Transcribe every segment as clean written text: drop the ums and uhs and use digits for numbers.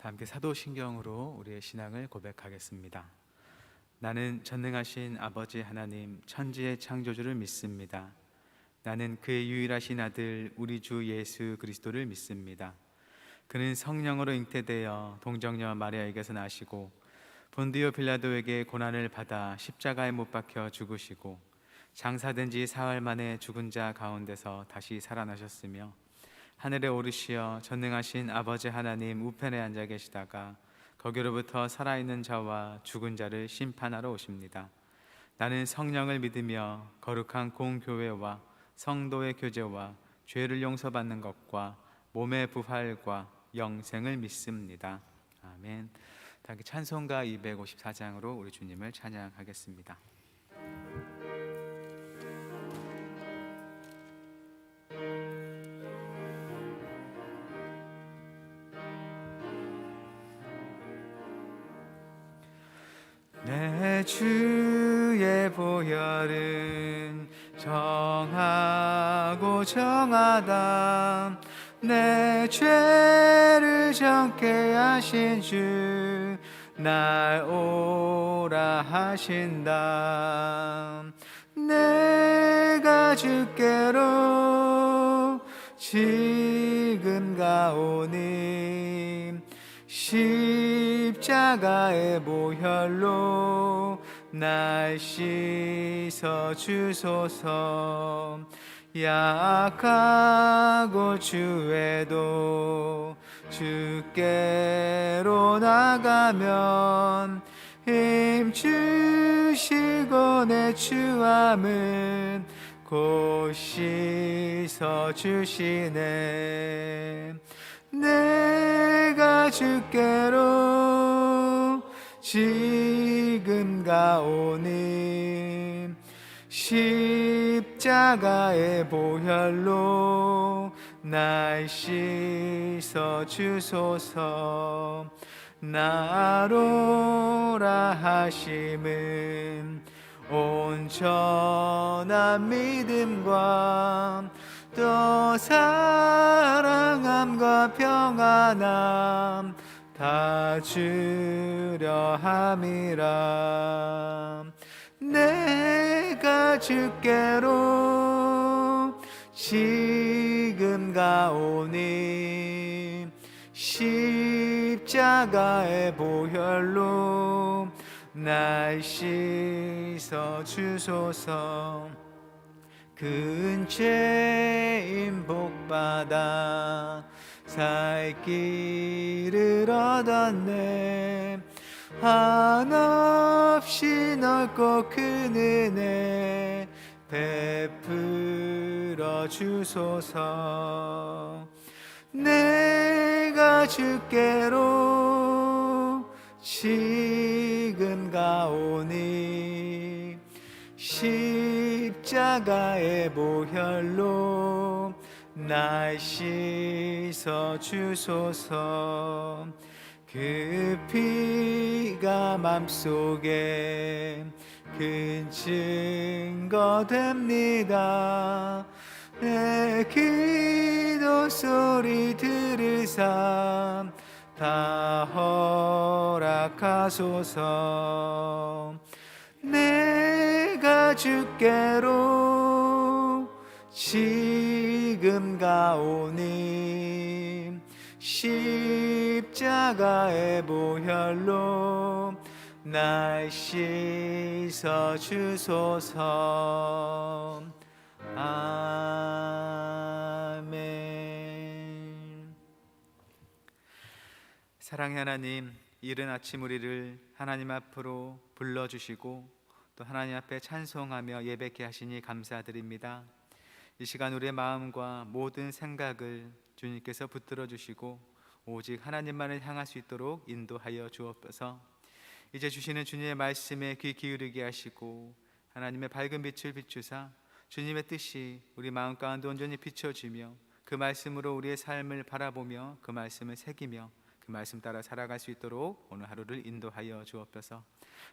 함께 사도신경으로 우리의 신앙을 고백하겠습니다. 나는 전능하신 아버지 하나님 천지의 창조주를 믿습니다. 나는 그의 유일하신 아들 우리 주 예수 그리스도를 믿습니다. 그는 성령으로 잉태되어 동정녀 마리아에게서 나시고 본디오 빌라도에게 고난을 받아 십자가에 못 박혀 죽으시고 장사된 지 사흘 만에 죽은 자 가운데서 다시 살아나셨으며 하늘에 오르시어 전능하신 아버지 하나님 우편에 앉아 계시다가 거기로부터 살아있는 자와 죽은 자를 심판하러 오십니다. 나는 성령을 믿으며 거룩한 공교회와 성도의 교제와 죄를 용서받는 것과 몸의 부활과 영생을 믿습니다. 아멘. 다시 찬송가 254장으로 우리 주님을 찬양하겠습니다. 내 주의 보혈은 정하고 정하다. 내 죄를 정케 하신 주 날 오라 하신다. 내가 주께로 지금 가오니 십자가의 보혈로 날 씻어 주소서. 약하고 주에도 주께로 나가면 힘 주시고 내 추함은 곧 씻어 주시네. 내가 주께로 지금 가오니 십자가의 보혈로 날 씻어 주소서. 나로라 하심은 온전한 믿음과 또 사랑함과 평안함 다 주려 함이라. 내가 주께로 지금 가오니 십자가의 보혈로 날 씻어 주소서. 큰 죄인 복받아 살 길을 얻었네. 한없이 넓고 큰 은혜 베풀어 주소서. 내가 주께로 지금 가오니 십자가의 보혈로 날 씻어 주소서. 그 피가 맘속에 큰 증거 됩니다. 내 기도 소리 들으사 다 허락하소서. 내가 주께로 지금 가오니 십자가의 보혈로 날 씻어 주소서. 아멘. 사랑의 하나님, 이른 아침 우리를 하나님 앞으로 불러주시고 또 하나님 앞에 찬송하며 예배케 하시니 감사드립니다. 이 시간 우리의 마음과 모든 생각을 주님께서 붙들어 주시고 오직 하나님만을 향할 수 있도록 인도하여 주옵소서. 이제 주시는 주님의 말씀에 귀 기울이게 하시고 하나님의 밝은 빛을 비추사 주님의 뜻이 우리 마음 가운데 온전히 비춰지며 그 말씀으로 우리의 삶을 바라보며 그 말씀을 새기며 그 말씀 따라 살아갈 수 있도록 오늘 하루를 인도하여 주옵소서.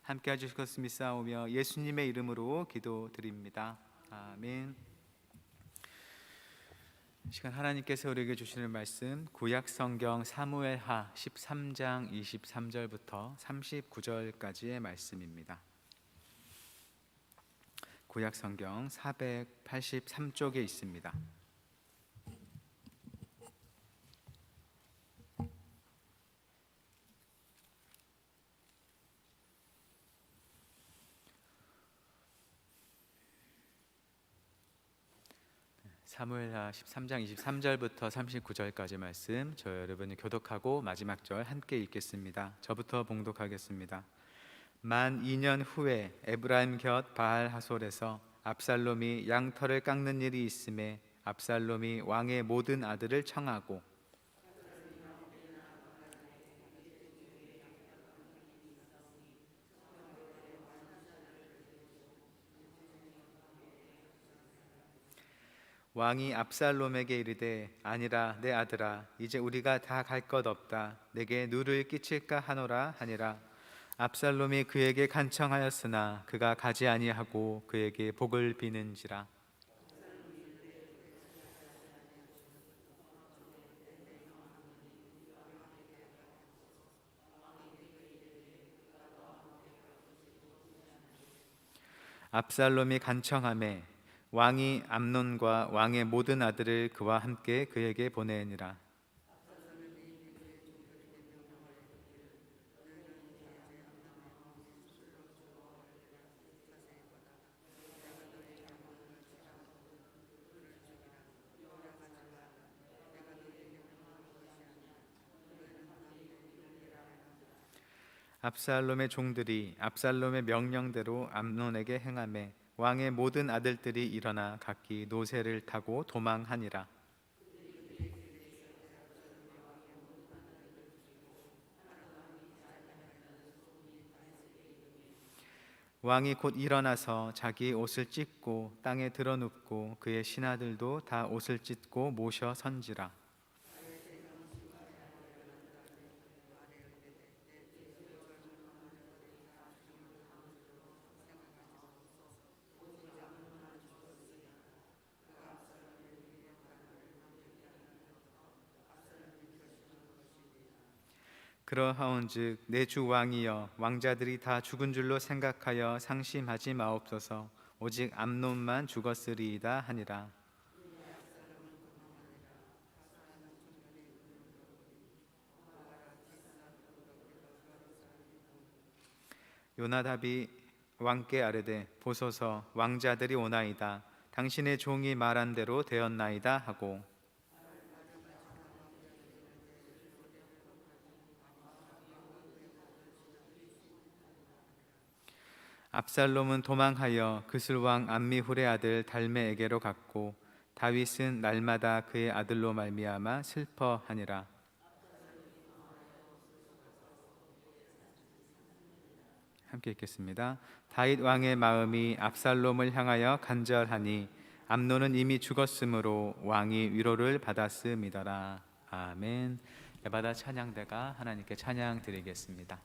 함께 해주실 것을 믿사오며 예수님의 이름으로 기도드립니다. 아멘. 시간 하나님께서 우리에게 주시는 말씀 구약 성경 사무엘하 13장 23절부터 39절까지의 말씀입니다. 구약 성경 483쪽에 있습니다. 사무엘하 13장 23절부터 39절까지 말씀, 저 여러분이 교독하고 마지막 절 함께 읽겠습니다. 저부터 봉독하겠습니다. 만 2년 후에 에브라임 곁 바알 하솔에서 압살롬이 양털을 깎는 일이 있음에 압살롬이 왕의 모든 아들을 청하고 왕이 압살롬에게 이르되 아니라 내 아들아 이제 우리가 다 갈 것 없다 내게 누를 끼칠까 하노라 하니라. 압살롬이 그에게 간청하였으나 그가 가지 아니하고 그에게 복을 비는지라. 압살롬이 간청하매 왕이 암논과 왕의 모든 아들을 그와 함께 그에게 보내니라. 압살롬의 종들이 압살롬의 명령대로 암논에게 행하매 왕의 모든 아들들이 일어나 각기 노새를 타고 도망하니라. 왕이 곧 일어나서 자기 옷을 찢고 땅에 드러눕고 그의 신하들도 다 옷을 찢고 모셔 선지라. 그러하온즉 내 주 왕이여 왕자들이 다 죽은 줄로 생각하여 상심하지 마옵소서. 오직 암논만 죽었으리이다 하니라. 요나답이 왕께 아뢰되 보소서 왕자들이 오나이다. 당신의 종이 말한 대로 되었나이다 하고 압살롬은 도망하여 그슬왕 암미훌의 아들 달메에게로 갔고 다윗은 날마다 그의 아들로 말미암아 슬퍼하니라. 함께 읽겠습니다. 다윗 왕의 마음이 압살롬을 향하여 간절하니 암논은 이미 죽었으므로 왕이 위로를 받았음이더라. 아멘. 에바다 찬양대가 하나님께 찬양 드리겠습니다.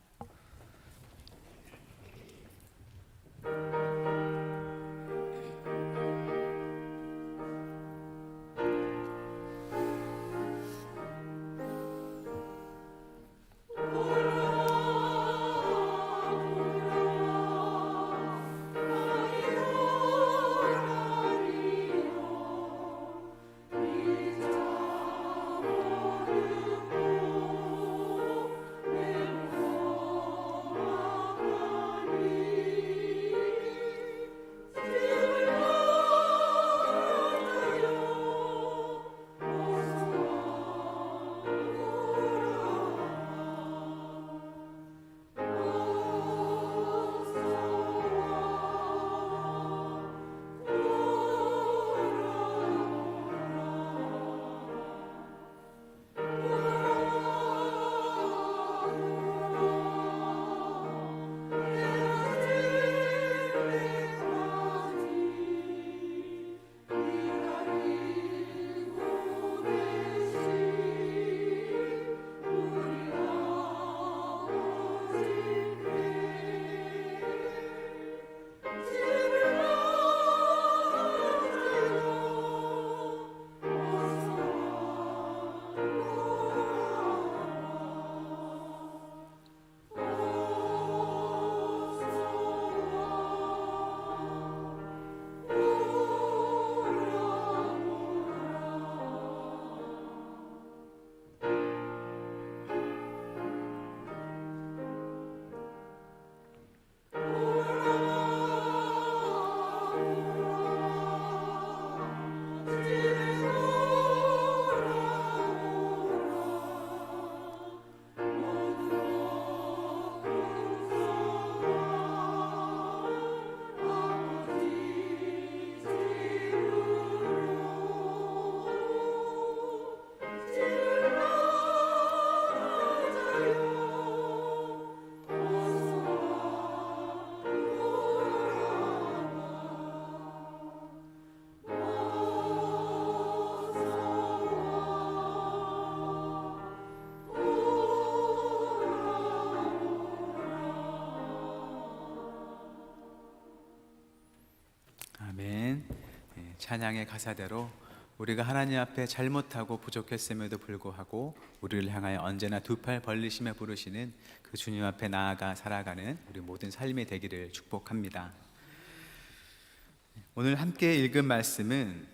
아멘. 찬양의 가사대로 우리가 하나님 앞에 잘못하고 부족했음에도 불구하고 우리를 향하여 언제나 두 팔 벌리시며 부르시는 그 주님 앞에 나아가 살아가는 우리 모든 삶이 되기를 축복합니다. 오늘 함께 읽은 말씀은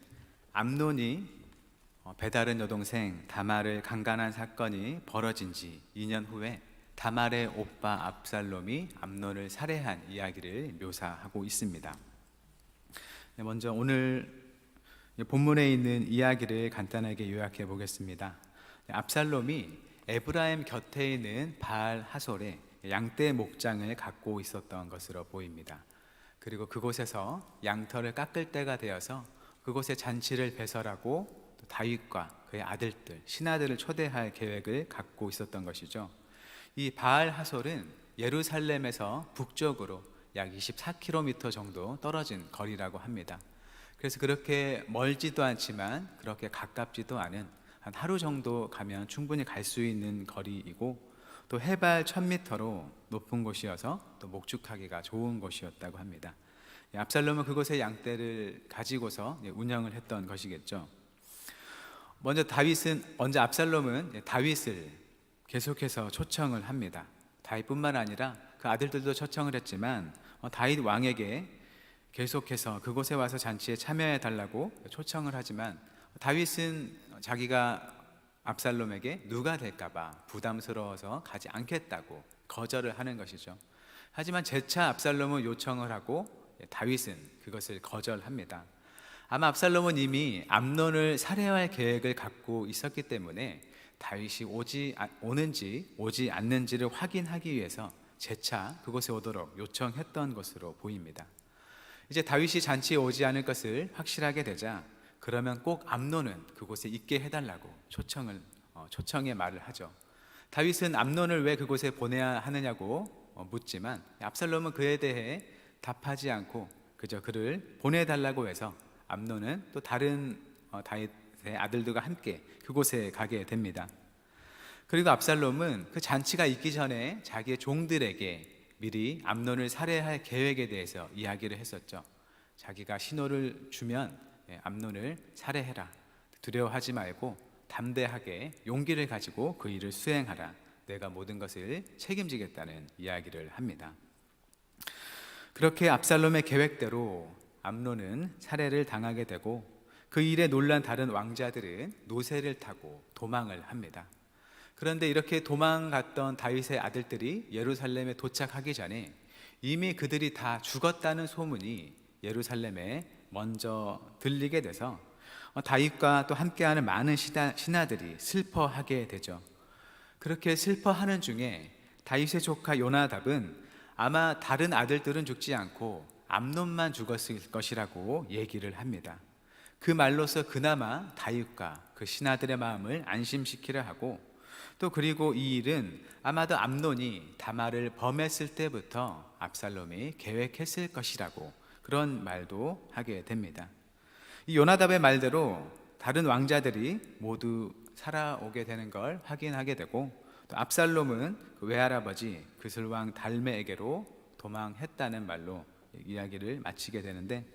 암논이 배다른 여동생 다말을 강간한 사건이 벌어진 지 2년 후에 다말의 오빠 압살롬이 암논을 살해한 이야기를 묘사하고 있습니다. 먼저 오늘 본문에 있는 이야기를 간단하게 요약해 보겠습니다. 압살롬이 에브라임 곁에 있는 바알 하솔에 양떼 목장을 갖고 있었던 것으로 보입니다. 그리고 그곳에서 양털을 깎을 때가 되어서 그곳에 잔치를 배설하고 또 다윗과 그의 아들들, 신하들을 초대할 계획을 갖고 있었던 것이죠. 이 바알 하솔은 예루살렘에서 북쪽으로 약 24km 정도 떨어진 거리라고 합니다. 그래서 그렇게 멀지도 않지만 그렇게 가깝지도 않은 한 하루 정도 가면 충분히 갈 수 있는 거리이고 또 해발 1000m로 높은 곳이어서 또 목축하기가 좋은 곳이었다고 합니다. 압살롬은 그곳의 양떼를 가지고서 운영을 했던 것이겠죠. 먼저 압살롬은 다윗을 계속해서 초청을 합니다. 다윗뿐만 아니라 그 아들들도 초청을 했지만 다윗 왕에게 계속해서 그곳에 와서 잔치에 참여해 달라고 초청을 하지만 다윗은 자기가 압살롬에게 누가 될까봐 부담스러워서 가지 않겠다고 거절을 하는 것이죠. 하지만 재차 압살롬은 요청을 하고 다윗은 그것을 거절합니다. 아마 압살롬은 이미 암논을 살해할 계획을 갖고 있었기 때문에 다윗이 오는지 오지 않는지를 확인하기 위해서 재차 그곳에 오도록 요청했던 것으로 보입니다. 이제 다윗이 잔치에 오지 않을 것을 확실하게 되자 그러면 꼭 암논은 그곳에 있게 해달라고 초청의 말을 하죠. 다윗은 암논을 왜 그곳에 보내야 하느냐고 묻지만 압살롬은 그에 대해 답하지 않고 그저 그를 보내달라고 해서 암논은 또 다른 다윗의 아들들과 함께 그곳에 가게 됩니다. 그리고 압살롬은 그 잔치가 있기 전에 자기의 종들에게 미리 암논을 살해할 계획에 대해서 이야기를 했었죠. 자기가 신호를 주면 암논을 살해해라. 두려워하지 말고 담대하게 용기를 가지고 그 일을 수행하라. 내가 모든 것을 책임지겠다는 이야기를 합니다. 그렇게 압살롬의 계획대로 암논은 살해를 당하게 되고 그 일에 놀란 다른 왕자들은 노새를 타고 도망을 합니다. 그런데 이렇게 도망갔던 다윗의 아들들이 예루살렘에 도착하기 전에 이미 그들이 다 죽었다는 소문이 예루살렘에 먼저 들리게 돼서 다윗과 또 함께하는 많은 신하들이 슬퍼하게 되죠. 그렇게 슬퍼하는 중에 다윗의 조카 요나답은 아마 다른 아들들은 죽지 않고 암논만 죽었을 것이라고 얘기를 합니다. 그 말로서 그나마 다윗과 그 신하들의 마음을 안심시키려 하고 또 그리고 이 일은 아마도 암논이 다말을 범했을 때부터 압살롬이 계획했을 것이라고 그런 말도 하게 됩니다. 이 요나답의 말대로 다른 왕자들이 모두 살아오게 되는 걸 확인하게 되고 또 압살롬은 그 외할아버지 그슬왕 달메에게로 도망했다는 말로 이야기를 마치게 되는데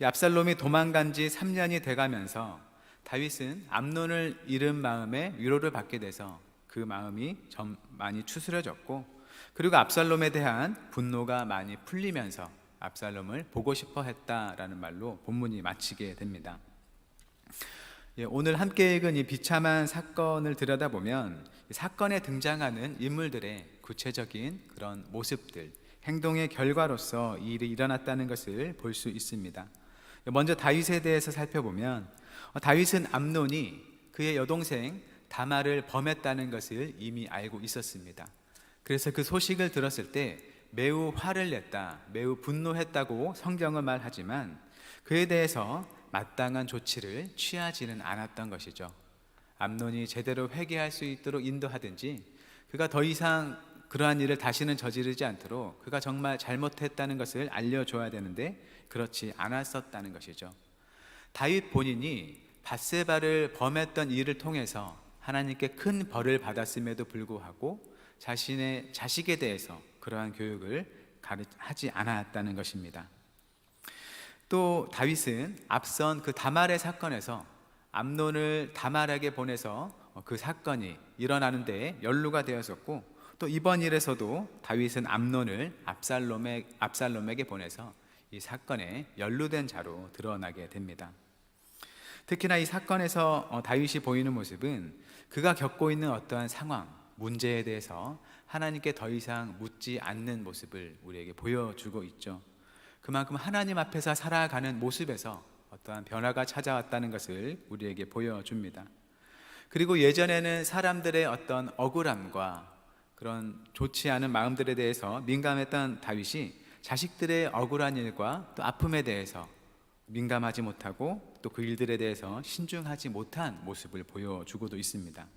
이 압살롬이 도망간 지 3년이 돼가면서 다윗은 암논을 잃은 마음에 위로를 받게 돼서 그 마음이 좀 많이 추스려졌고 그리고 압살롬에 대한 분노가 많이 풀리면서 압살롬을 보고 싶어 했다라는 말로 본문이 마치게 됩니다. 오늘 함께 읽은 이 비참한 사건을 들여다보면 사건에 등장하는 인물들의 구체적인 그런 모습들, 행동의 결과로서 이 일이 일어났다는 것을 볼 수 있습니다. 먼저 다윗에 대해서 살펴보면 다윗은 암논이 그의 여동생 다말을 범했다는 것을 이미 알고 있었습니다. 그래서 그 소식을 들었을 때 매우 화를 냈다, 매우 분노했다고 성경은 말하지만 그에 대해서 마땅한 조치를 취하지는 않았던 것이죠. 암논이 제대로 회개할 수 있도록 인도하든지 그가 더 이상 그러한 일을 다시는 저지르지 않도록 그가 정말 잘못했다는 것을 알려줘야 되는데 그렇지 않았었다는 것이죠. 다윗 본인이 밧세바를 범했던 일을 통해서 하나님께 큰 벌을 받았음에도 불구하고 자신의 자식에 대해서 그러한 교육을 하지 않았다는 것입니다. 또 다윗은 앞선 그 다말의 사건에서 암논을 다말에게 보내서 그 사건이 일어나는 데 연루가 되었었고, 또 이번 일에서도 다윗은 암논을 압살롬에게 보내서 이 사건에 연루된 자로 드러나게 됩니다. 특히나 이 사건에서 다윗이 보이는 모습은 그가 겪고 있는 어떠한 상황, 문제에 대해서 하나님께 더 이상 묻지 않는 모습을 우리에게 보여주고 있죠. 그만큼 하나님 앞에서 살아가는 모습에서 어떠한 변화가 찾아왔다는 것을 우리에게 보여줍니다. 그리고 예전에는 사람들의 어떤 억울함과 그런 좋지 않은 마음들에 대해서 민감했던 다윗이 자식들의 억울한 일과 또 아픔에 대해서 민감하지 못하고 또 그 일들에 대해서 신중하지 못한 모습을 보여주고도 있습니다.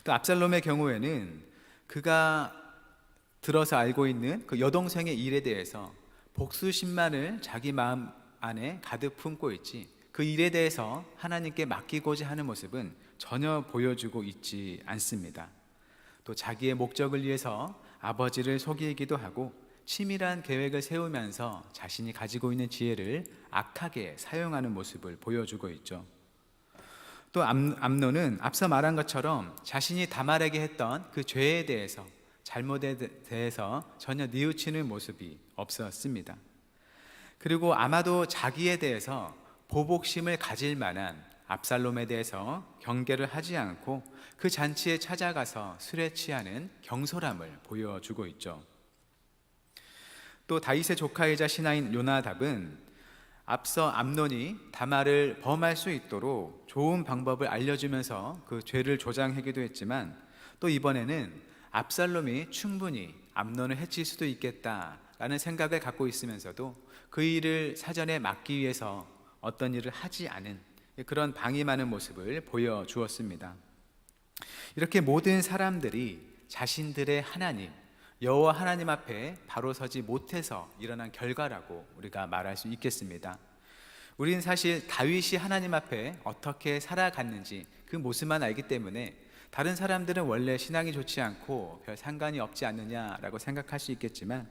또 압살롬의 경우에는 그가 들어서 알고 있는 그 여동생의 일에 대해서 복수심만을 자기 마음 안에 가득 품고 있지, 그 일에 대해서 하나님께 맡기고자 하는 모습은 전혀 보여주고 있지 않습니다. 또 자기의 목적을 위해서 아버지를 속이기도 하고 치밀한 계획을 세우면서 자신이 가지고 있는 지혜를 악하게 사용하는 모습을 보여주고 있죠. 또 암논은 앞서 말한 것처럼 자신이 다말에게 했던 그 죄에 대해서, 잘못에 대해서 전혀 뉘우치는 모습이 없었습니다. 그리고 아마도 자기에 대해서 보복심을 가질 만한 압살롬에 대해서 경계를 하지 않고 그 잔치에 찾아가서 술에 취하는 경솔함을 보여주고 있죠. 또 다윗의 조카이자 신하인 요나답은 앞서 암논이 다말을 범할 수 있도록 좋은 방법을 알려주면서 그 죄를 조장하기도 했지만, 또 이번에는 압살롬이 충분히 암논을 해칠 수도 있겠다라는 생각을 갖고 있으면서도 그 일을 사전에 막기 위해서 어떤 일을 하지 않은 그런 방임하는 모습을 보여주었습니다. 이렇게 모든 사람들이 자신들의 하나님, 여호와 하나님 앞에 바로 서지 못해서 일어난 결과라고 우리가 말할 수 있겠습니다. 우리는 사실 다윗이 하나님 앞에 어떻게 살아갔는지 그 모습만 알기 때문에 다른 사람들은 원래 신앙이 좋지 않고 별 상관이 없지 않느냐라고 생각할 수 있겠지만,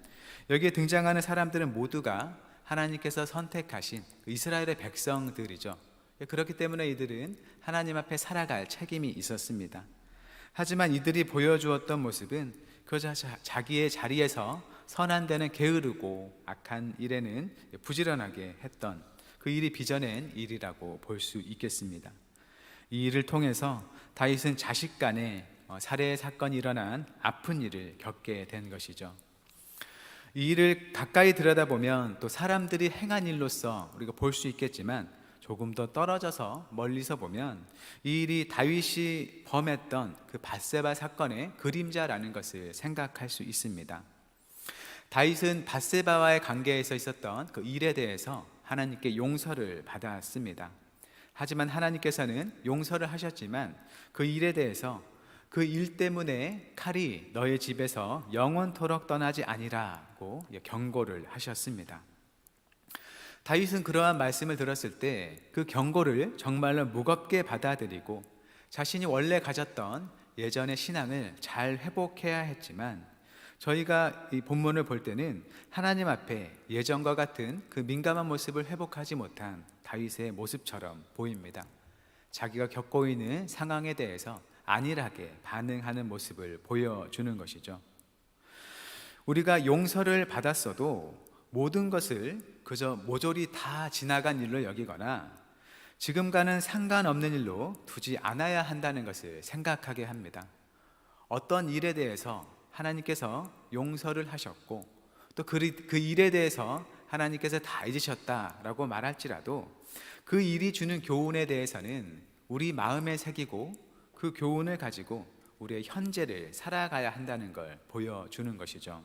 여기에 등장하는 사람들은 모두가 하나님께서 선택하신 이스라엘의 백성들이죠. 그렇기 때문에 이들은 하나님 앞에 살아갈 책임이 있었습니다. 하지만 이들이 보여주었던 모습은 그저 자기의 자리에서 선한 데는 게으르고 악한 일에는 부지런하게 했던, 그 일이 빚어낸 일이라고 볼 수 있겠습니다. 이 일을 통해서 다윗은 자식 간에 살해 사건이 일어난 아픈 일을 겪게 된 것이죠. 이 일을 가까이 들여다보면 또 사람들이 행한 일로서 우리가 볼 수 있겠지만, 조금 더 떨어져서 멀리서 보면 이 일이 다윗이 범했던 그 밧세바 사건의 그림자라는 것을 생각할 수 있습니다. 다윗은 밧세바와의 관계에서 있었던 그 일에 대해서 하나님께 용서를 받았습니다. 하지만 하나님께서는 용서를 하셨지만 그 일에 대해서 그 일 때문에 칼이 너의 집에서 영원토록 떠나지 아니라고 경고를 하셨습니다. 다윗은 그러한 말씀을 들었을 때 그 경고를 정말로 무겁게 받아들이고 자신이 원래 가졌던 예전의 신앙을 잘 회복해야 했지만, 저희가 이 본문을 볼 때는 하나님 앞에 예전과 같은 그 민감한 모습을 회복하지 못한 다윗의 모습처럼 보입니다. 자기가 겪고 있는 상황에 대해서 안일하게 반응하는 모습을 보여주는 것이죠. 우리가 용서를 받았어도 모든 것을 그저 모조리 다 지나간 일로 여기거나 지금과는 상관없는 일로 두지 않아야 한다는 것을 생각하게 합니다. 어떤 일에 대해서 하나님께서 용서를 하셨고 또 그 일에 대해서 하나님께서 다 잊으셨다라고 말할지라도 그 일이 주는 교훈에 대해서는 우리 마음에 새기고 그 교훈을 가지고 우리의 현재를 살아가야 한다는 걸 보여주는 것이죠.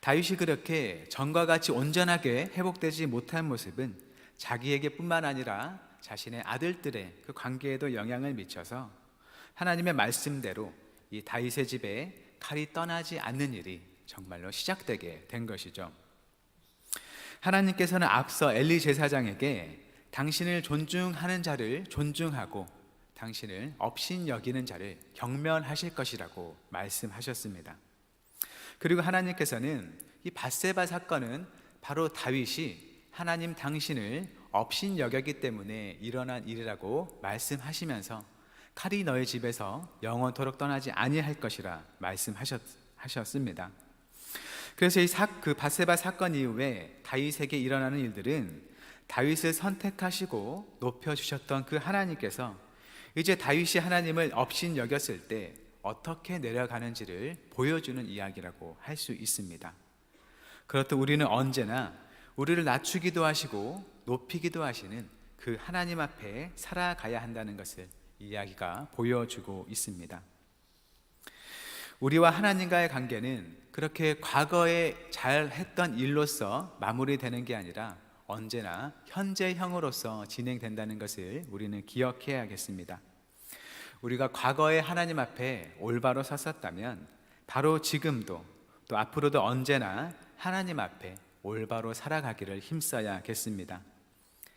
다윗이 그렇게 전과 같이 온전하게 회복되지 못한 모습은 자기에게 뿐만 아니라 자신의 아들들의 그 관계에도 영향을 미쳐서 하나님의 말씀대로 이 다윗의 집에 칼이 떠나지 않는 일이 정말로 시작되게 된 것이죠. 하나님께서는 앞서 엘리 제사장에게 당신을 존중하는 자를 존중하고 당신을 업신여기는 자를 경멸하실 것이라고 말씀하셨습니다. 그리고 하나님께서는 이 밧세바 사건은 바로 다윗이 하나님 당신을 업신여겼기 때문에 일어난 일이라고 말씀하시면서 칼이 너의 집에서 영원토록 떠나지 아니할 것이라 말씀하셨습니다. 그래서 그 밧세바 사건 이후에 다윗에게 일어나는 일들은 다윗을 선택하시고 높여주셨던 그 하나님께서 이제 다윗이 하나님을 업신여겼을 때 어떻게 내려가는지를 보여주는 이야기라고 할 수 있습니다. 그렇듯 우리는 언제나 우리를 낮추기도 하시고 높이기도 하시는 그 하나님 앞에 살아가야 한다는 것을 이야기가 보여주고 있습니다. 우리와 하나님과의 관계는 그렇게 과거에 잘했던 일로서 마무리되는 게 아니라 언제나 현재형으로서 진행된다는 것을 우리는 기억해야겠습니다. 우리가 과거에 하나님 앞에 올바로 섰었다면 바로 지금도 또 앞으로도 언제나 하나님 앞에 올바로 살아가기를 힘써야겠습니다.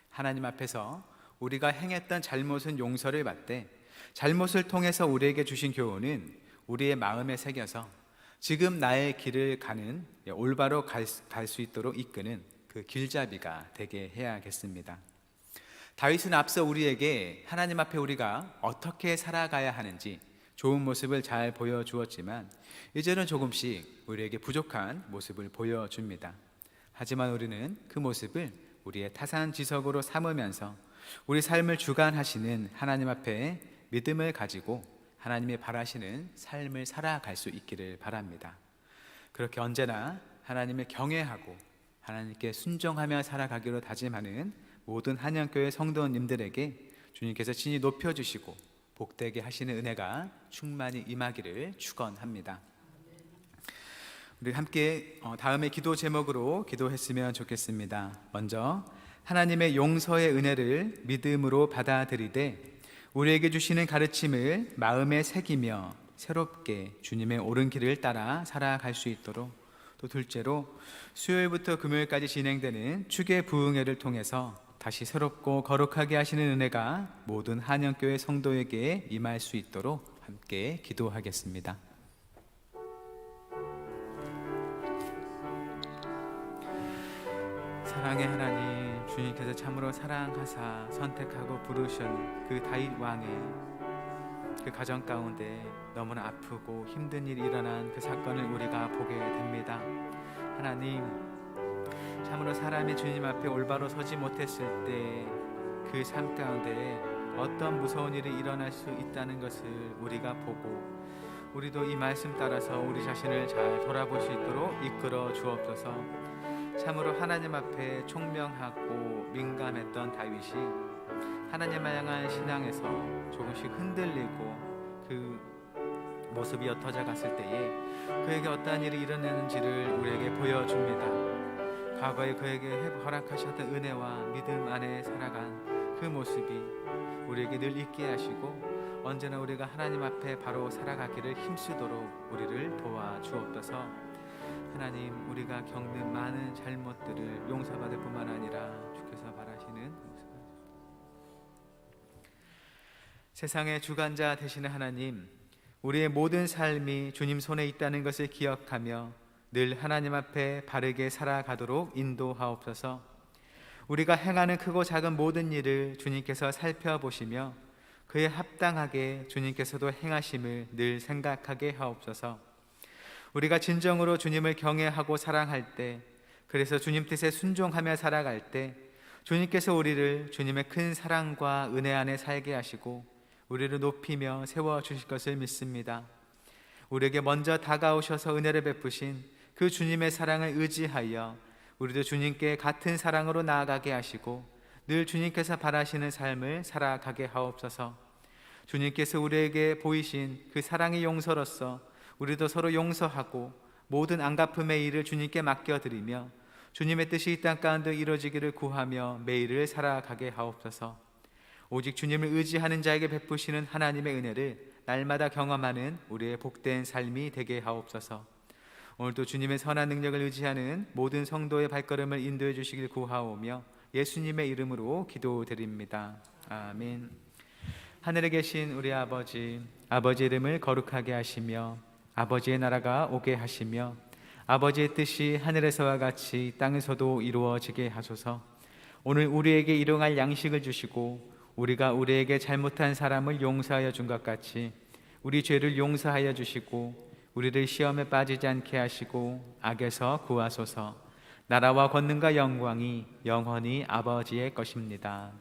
하나님 앞에서 우리가 행했던 잘못은 용서를 받되 잘못을 통해서 우리에게 주신 교훈은 우리의 마음에 새겨서 지금 나의 길을 가는 올바로 갈 수 있도록 이끄는 그 길잡이가 되게 해야겠습니다. 다윗은 앞서 우리에게 하나님 앞에 우리가 어떻게 살아가야 하는지 좋은 모습을 잘 보여주었지만 이제는 조금씩 우리에게 부족한 모습을 보여줍니다. 하지만 우리는 그 모습을 우리의 타산지석으로 삼으면서 우리 삶을 주관하시는 하나님 앞에 믿음을 가지고 하나님이 바라시는 삶을 살아갈 수 있기를 바랍니다. 그렇게 언제나 하나님을 경외하고 하나님께 순종하며 살아가기로 다짐하는 모든 한영교회 성도님들에게 주님께서 친히 높여주시고 복되게 하시는 은혜가 충만히 임하기를 축원합니다. 우리 함께 다음의 기도 제목으로 기도했으면 좋겠습니다. 먼저 하나님의 용서의 은혜를 믿음으로 받아들이되 우리에게 주시는 가르침을 마음에 새기며 새롭게 주님의 옳은 길을 따라 살아갈 수 있도록, 또 둘째로 수요일부터 금요일까지 진행되는 축의 부흥회를 통해서 다시 새롭고 거룩하게 하시는 은혜가 모든 한영교회 성도에게 임할 수 있도록 함께 기도하겠습니다. 사랑의 하나님, 주님께서 참으로 사랑하사 선택하고 부르신 그 다윗 왕의 그 가정 가운데 너무나 아프고 힘든 일이 일어난 그 사건을 우리가 보게 됩니다. 하나님, 참으로 사람이 주님 앞에 올바로 서지 못했을 때 그 삶 가운데 어떤 무서운 일이 일어날 수 있다는 것을 우리가 보고 우리도 이 말씀 따라서 우리 자신을 잘 돌아볼 수 있도록 이끌어 주옵소서. 참으로 하나님 앞에 총명하고 민감했던 다윗이 하나님을 향한 신앙에서 조금씩 흔들리고 그 모습이 옅어져 갔을 때에 그에게 어떠한 일이 일어나는지를 우리에게 보여줍니다. 과거에 그에게 허락하셨던 은혜와 믿음 안에 살아간 그 모습이 우리에게 늘 있게 하시고 언제나 우리가 하나님 앞에 바로 살아가기를 힘쓰도록 우리를 도와주옵소서. 하나님, 우리가 겪는 많은 잘못들을 용서받을 뿐만 아니라 주께서 바라시는 세상의 주관자 되시는 하나님, 우리의 모든 삶이 주님 손에 있다는 것을 기억하며 늘 하나님 앞에 바르게 살아가도록 인도하옵소서. 우리가 행하는 크고 작은 모든 일을 주님께서 살펴보시며 그에 합당하게 주님께서도 행하심을 늘 생각하게 하옵소서. 우리가 진정으로 주님을 경외하고 사랑할 때, 그래서 주님 뜻에 순종하며 살아갈 때 주님께서 우리를 주님의 큰 사랑과 은혜 안에 살게 하시고 우리를 높이며 세워주실 것을 믿습니다. 우리에게 먼저 다가오셔서 은혜를 베푸신 그 주님의 사랑을 의지하여 우리도 주님께 같은 사랑으로 나아가게 하시고 늘 주님께서 바라시는 삶을 살아가게 하옵소서. 주님께서 우리에게 보이신 그 사랑의 용서로서 우리도 서로 용서하고 모든 안갚음의 일을 주님께 맡겨드리며 주님의 뜻이 이 땅 가운데 이루어지기를 구하며 매일을 살아가게 하옵소서. 오직 주님을 의지하는 자에게 베푸시는 하나님의 은혜를 날마다 경험하는 우리의 복된 삶이 되게 하옵소서. 오늘도 주님의 선한 능력을 의지하는 모든 성도의 발걸음을 인도해 주시길 구하오며 예수님의 이름으로 기도드립니다. 아멘. 하늘에 계신 우리 아버지, 아버지 이름을 거룩하게 하시며 아버지의 나라가 오게 하시며 아버지의 뜻이 하늘에서와 같이 땅에서도 이루어지게 하소서. 오늘 우리에게 일용할 양식을 주시고 우리가 우리에게 잘못한 사람을 용서하여 준 것 같이 우리 죄를 용서하여 주시고 우리를 시험에 빠지지 않게 하시고 악에서 구하소서. 나라와 권능과 영광이 영원히 아버지의 것입니다.